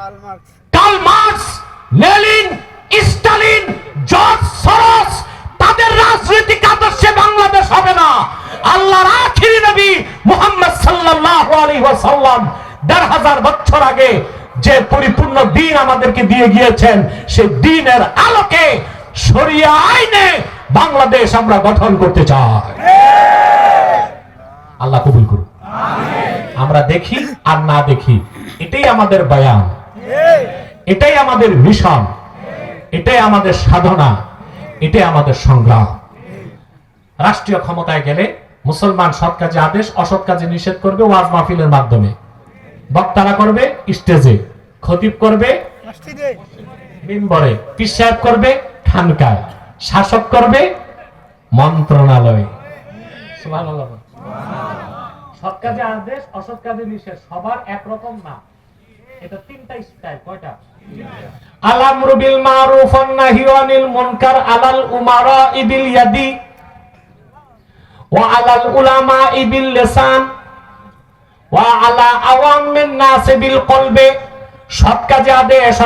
Karl Marx, Lenin, Stalin, George সরস, তাদের রাজনৈতিক আদর্শে বাংলাদেশ হবে না। আল্লাহর আখিরি নবী মুহাম্মদ সাল্লাল্লাহু আলাইহি ওয়াসাল্লাম ১৫০০ বছর আগে যে পরিপূর্ণ দ্বীন আমাদেরকে দিয়ে গিয়েছেন, সেই দ্বীনের আলোকে শরিয়া আইনে বাংলাদেশ আমরা গঠন করতে চাই। আল্লাহ কবুল করুন। আমরা দেখি আর না দেখি, এটাই আমাদের বয়ান, এটাই আমাদের মিশন, এটাই আমাদের সাধনা, এটাই আমাদের সংগ্রাম। রাষ্ট্রীয় ক্ষমতায় গেলে মুসলমান সৎ কাজে আদেশ, অসৎ কাজে নিষেধ করবে ওয়াজ মাহফিলের মাধ্যমে, বক্তারা করবে স্টেজে, খতিব করবে মিম্বরে, পীর সাহেব করবে খানকায়, শাসক করবে মন্ত্রণালয়ে। সুবহানাল্লাহ। সৎ কাজে আদেশ, অসৎ কাজে নিষেধ সবার একরকম না, এটা তিনটা স্টাইল। কয়টা? আল আমরু বিল মারুফ ওয়ান নাহয়ু আনিল মুনকার আলাল উমারা'i বিল ইয়াদি ওয়া আলাল উলামা'i বিল লিসান ওয়া আলা আওয়ামিন নাস বিল কলবি। সৎ কাজে আদেশ,